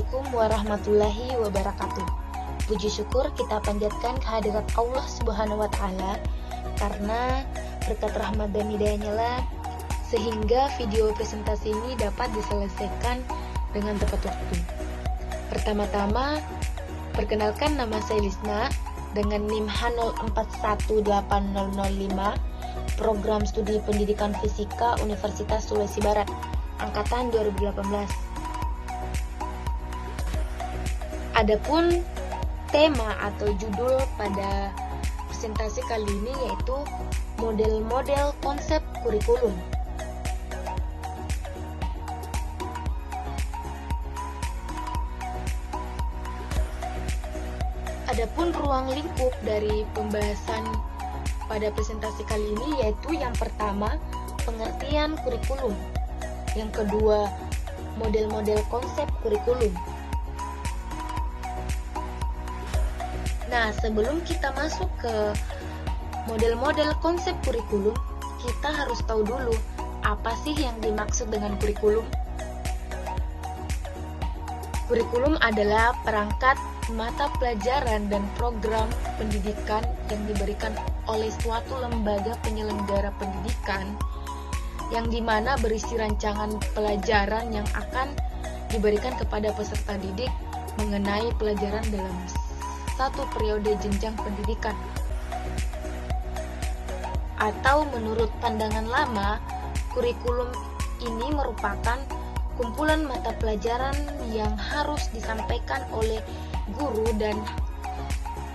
Assalamualaikum warahmatullahi wabarakatuh. Puji syukur kita panjatkan kehadirat Allah Subhanahu wa Ta'ala, karena berkat rahmat dan hidayahnya lah sehingga video presentasi ini dapat diselesaikan dengan tepat waktu. Pertama-tama, perkenalkan, nama saya Lisna dengan NIM H04180005, Program Studi Pendidikan Fisika Universitas Sulawesi Barat, Angkatan 2018. Adapun tema atau judul pada presentasi kali ini yaitu model-model konsep kurikulum. Adapun ruang lingkup dari pembahasan pada presentasi kali ini yaitu yang pertama, pengertian kurikulum. Yang kedua, model-model konsep kurikulum. Nah, sebelum kita masuk ke model-model konsep kurikulum, kita harus tahu dulu apa sih yang dimaksud dengan kurikulum. Kurikulum adalah perangkat mata pelajaran dan program pendidikan yang diberikan oleh suatu lembaga penyelenggara pendidikan, yang dimana berisi rancangan pelajaran yang akan diberikan kepada peserta didik mengenai pelajaran dalam satu periode jenjang pendidikan. Atau menurut pandangan lama, kurikulum ini merupakan kumpulan mata pelajaran yang harus disampaikan oleh guru dan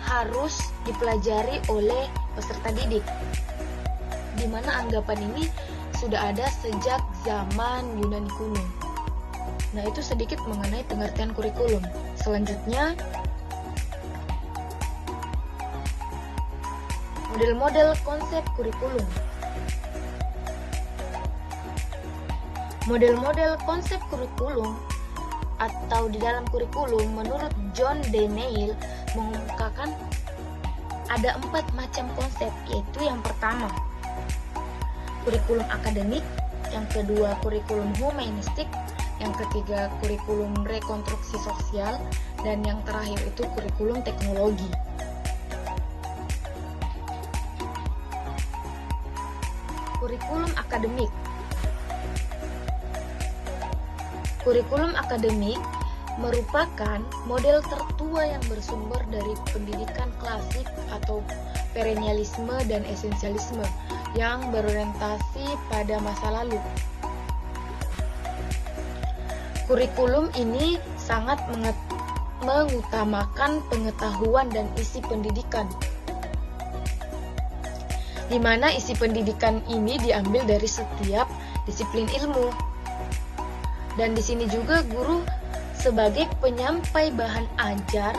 harus dipelajari oleh peserta didik, di mana anggapan ini sudah ada sejak zaman Yunani kuno. Nah, itu sedikit mengenai pengertian kurikulum. Selanjutnya, model-model konsep kurikulum. Model-model konsep kurikulum atau di dalam kurikulum menurut John D. Neil mengungkapkan ada 4 macam konsep, yaitu yang pertama, kurikulum akademik, yang kedua kurikulum humanistik, yang ketiga kurikulum rekonstruksi sosial, dan yang terakhir itu kurikulum teknologi. Kurikulum akademik. Kurikulum akademik merupakan model tertua yang bersumber dari pendidikan klasik atau perennialisme dan esensialisme yang berorientasi pada masa lalu. Kurikulum ini sangat mengutamakan pengetahuan dan isi pendidikan, di mana isi pendidikan ini diambil dari setiap disiplin ilmu. Dan di sini juga guru sebagai penyampai bahan ajar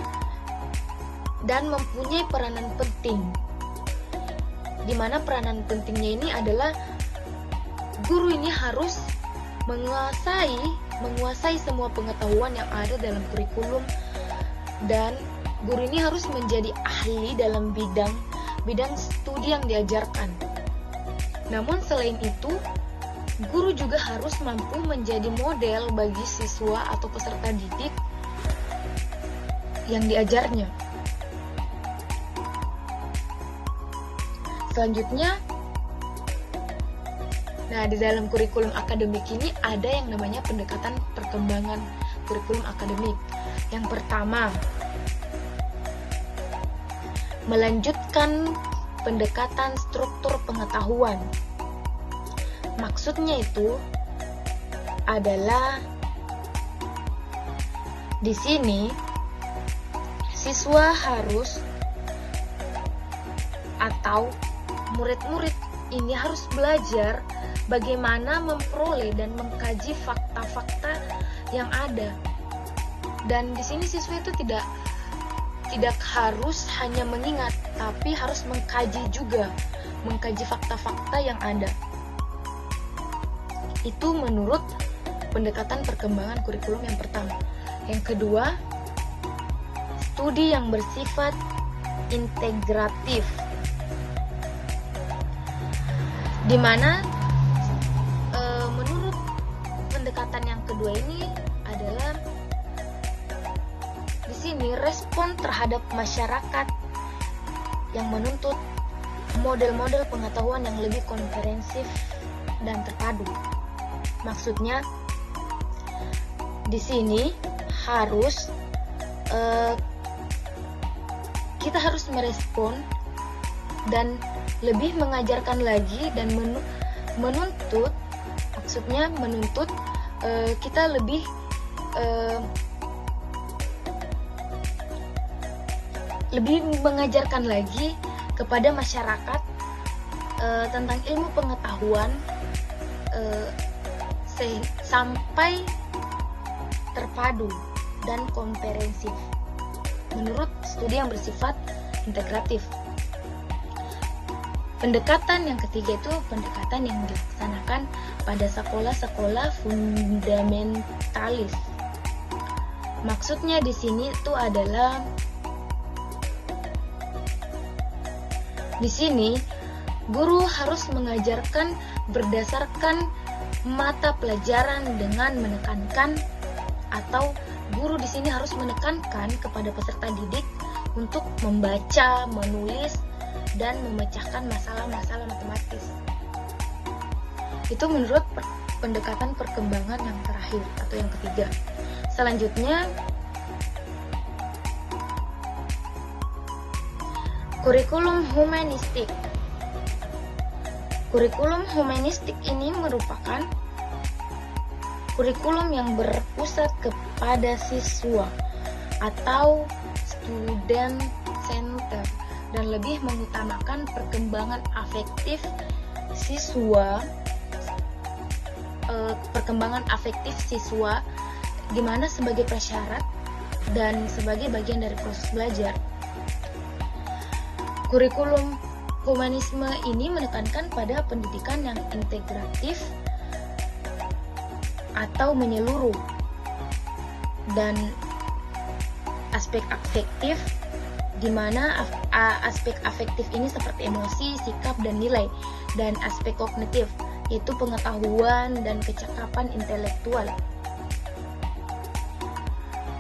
dan mempunyai peranan penting. Di mana peranan pentingnya ini adalah guru ini harus menguasai semua pengetahuan yang ada dalam kurikulum, dan guru ini harus menjadi ahli dalam bidang studi yang diajarkan. Namun selain itu, guru juga harus mampu menjadi model bagi siswa atau peserta didik yang diajarnya. Selanjutnya, nah, di dalam kurikulum akademik ini ada yang namanya pendekatan perkembangan kurikulum akademik. Yang pertama, melanjutkan pendekatan struktur pengetahuan. Maksudnya itu adalah di sini siswa harus atau murid-murid ini harus belajar bagaimana memperoleh dan mengkaji fakta-fakta yang ada. Dan di sini siswa itu tidak harus hanya mengingat, tapi harus mengkaji juga, mengkaji fakta-fakta yang ada. Itu menurut pendekatan perkembangan kurikulum yang pertama. Yang kedua, studi yang bersifat integratif, di mana menurut pendekatan yang kedua ini adalah sini respon terhadap masyarakat yang menuntut model-model pengetahuan yang lebih komprehensif dan terpadu. Maksudnya di sini kita harus merespon dan lebih mengajarkan lagi dan menuntut kita lebih mengajarkan lagi kepada masyarakat tentang ilmu pengetahuan sampai terpadu dan komprehensif menurut studi yang bersifat integratif. Pendekatan yang ketiga itu pendekatan yang dilaksanakan pada sekolah-sekolah fundamentalis. Maksudnya di sini itu adalah di sini guru harus mengajarkan berdasarkan mata pelajaran dengan menekankan atau guru di sini harus menekankan kepada peserta didik untuk membaca, menulis, dan memecahkan masalah-masalah matematis. Itu menurut pendekatan perkembangan yang terakhir atau yang ketiga. Selanjutnya, kurikulum humanistik. Kurikulum humanistik ini merupakan kurikulum yang berpusat kepada siswa atau student center dan lebih mengutamakan perkembangan afektif siswa di mana sebagai prasyarat dan sebagai bagian dari proses belajar. Kurikulum humanisme ini menekankan pada pendidikan yang integratif atau menyeluruh dan aspek afektif, di mana aspek afektif ini seperti emosi, sikap, dan nilai, dan aspek kognitif yaitu pengetahuan dan kecakapan intelektual.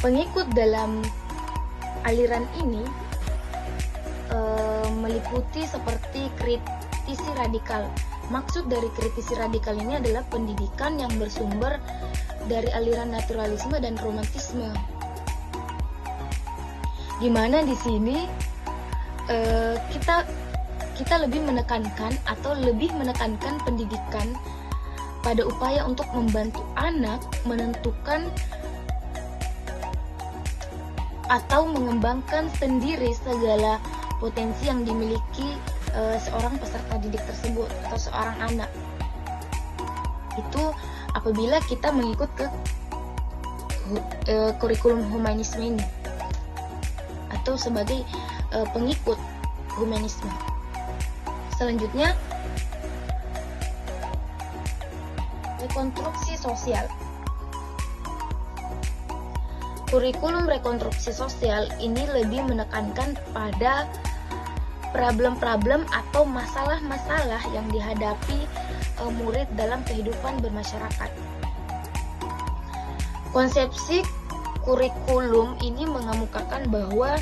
Pengikut dalam aliran ini meliputi seperti kritisi radikal. Maksud dari kritisi radikal ini adalah pendidikan yang bersumber dari aliran naturalisme dan romantisme. Di mana di sini kita lebih menekankan pendidikan pada upaya untuk membantu anak menentukan atau mengembangkan sendiri segala potensi yang dimiliki seorang peserta didik tersebut atau seorang anak. Itu apabila kita mengikut ke kurikulum humanisme ini atau sebagai pengikut humanisme. Selanjutnya, rekonstruksi sosial. Kurikulum rekonstruksi sosial ini lebih menekankan pada problem-problem atau masalah-masalah yang dihadapi murid dalam kehidupan bermasyarakat. Konsepsi kurikulum ini mengemukakan bahwa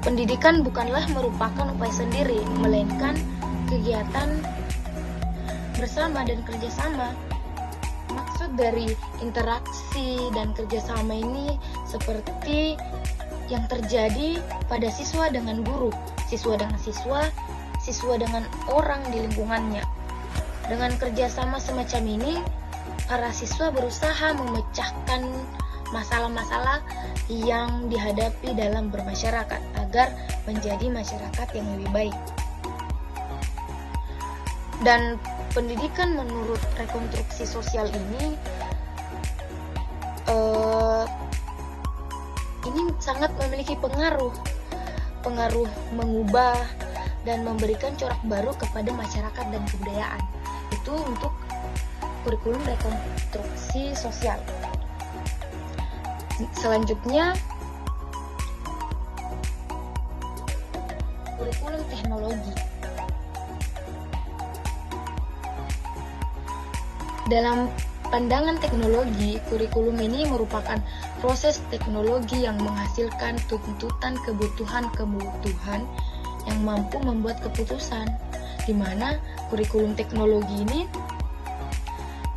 pendidikan bukanlah merupakan upaya sendiri, melainkan kegiatan bersama dan kerjasama. Maksud dari interaksi dan kerjasama ini seperti yang terjadi pada siswa dengan guru, siswa dengan siswa dengan orang di lingkungannya. Dengan kerjasama semacam ini, para siswa berusaha memecahkan masalah-masalah yang dihadapi dalam bermasyarakat agar menjadi masyarakat yang lebih baik. Dan pendidikan menurut rekonstruksi sosial ini sangat memiliki pengaruh mengubah dan memberikan corak baru kepada masyarakat dan kebudayaan. Itu untuk kurikulum rekonstruksi sosial. Selanjutnya, kurikulum teknologi. pandangan teknologi, kurikulum ini merupakan proses teknologi yang menghasilkan tuntutan kebutuhan yang mampu membuat keputusan, di mana kurikulum teknologi ini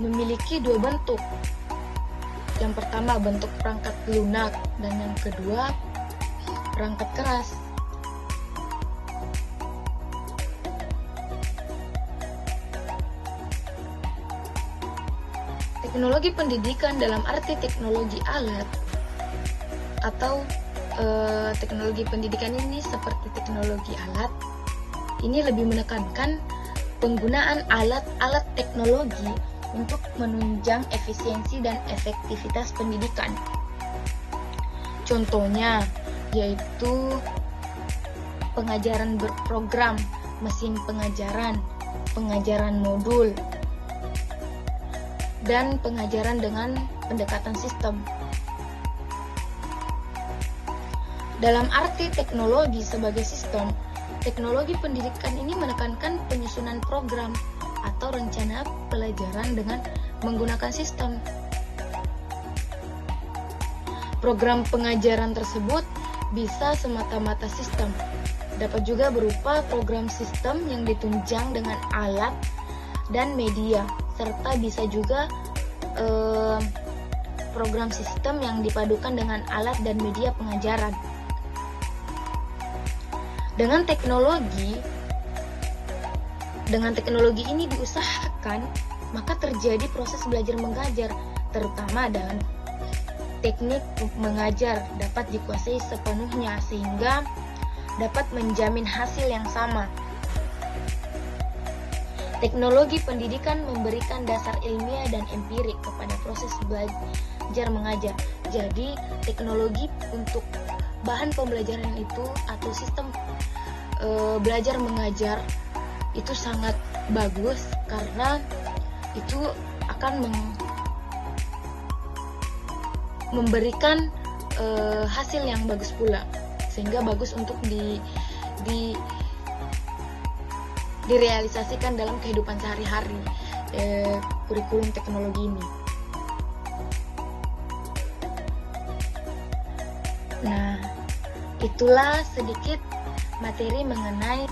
memiliki dua bentuk. Yang pertama bentuk perangkat lunak dan yang kedua perangkat keras. Teknologi pendidikan dalam arti teknologi alat atau teknologi pendidikan ini seperti teknologi alat ini lebih menekankan penggunaan alat-alat teknologi untuk menunjang efisiensi dan efektivitas pendidikan. Contohnya yaitu pengajaran berprogram, mesin pengajaran modul, dan pengajaran dengan pendekatan sistem. Dalam arti teknologi sebagai sistem, teknologi pendidikan ini menekankan penyusunan program atau rencana pelajaran dengan menggunakan sistem. Program pengajaran tersebut bisa semata-mata sistem, dapat juga berupa program sistem yang ditunjang dengan alat dan media, serta bisa juga program sistem yang dipadukan dengan alat dan media pengajaran. Dengan teknologi ini diusahakan, maka terjadi proses belajar mengajar, terutama dalam teknik mengajar dapat dikuasai sepenuhnya sehingga dapat menjamin hasil yang sama. Teknologi pendidikan memberikan dasar ilmiah dan empirik kepada proses belajar mengajar. Jadi, teknologi untuk bahan pembelajaran itu atau sistem belajar mengajar itu sangat bagus karena itu akan memberikan hasil yang bagus pula, sehingga bagus untuk direalisasikan dalam kehidupan sehari-hari kurikulum teknologi ini. Nah, itulah sedikit materi mengenai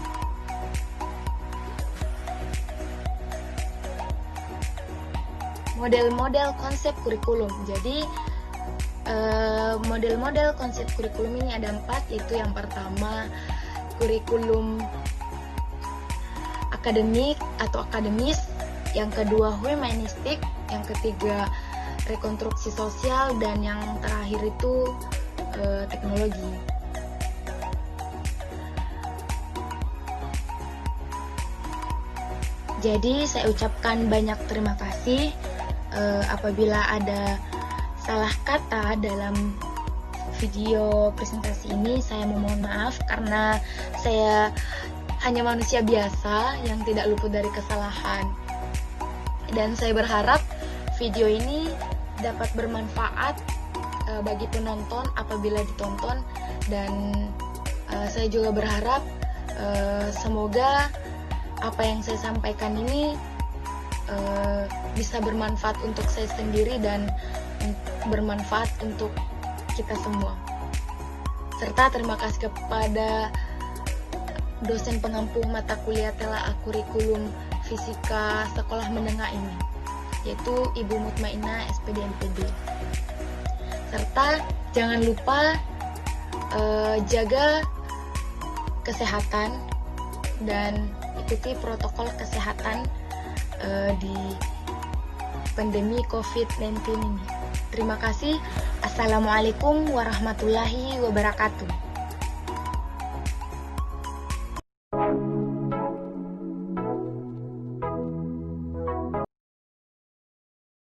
model-model konsep kurikulum. Jadi model-model konsep kurikulum ini ada 4, yaitu yang pertama kurikulum akademik atau akademis, yang kedua humanistik, yang ketiga rekonstruksi sosial, dan yang terakhir itu teknologi. Jadi saya ucapkan banyak terima kasih. Apabila ada salah kata dalam video presentasi ini, saya memohon maaf karena saya hanya manusia biasa yang tidak luput dari kesalahan. Dan saya berharap video ini dapat bermanfaat bagi penonton apabila ditonton, dan saya juga berharap semoga apa yang saya sampaikan ini bisa bermanfaat untuk saya sendiri dan bermanfaat untuk kita semua. Serta terima kasih kepada dosen pengampu mata kuliah telaah kurikulum fisika sekolah menengah ini, yaitu Ibu Mutmainah SPD MPD. Serta jangan lupa jaga kesehatan dan ikuti protokol kesehatan di pandemi COVID-19 ini. Terima kasih. Assalamualaikum warahmatullahi wabarakatuh.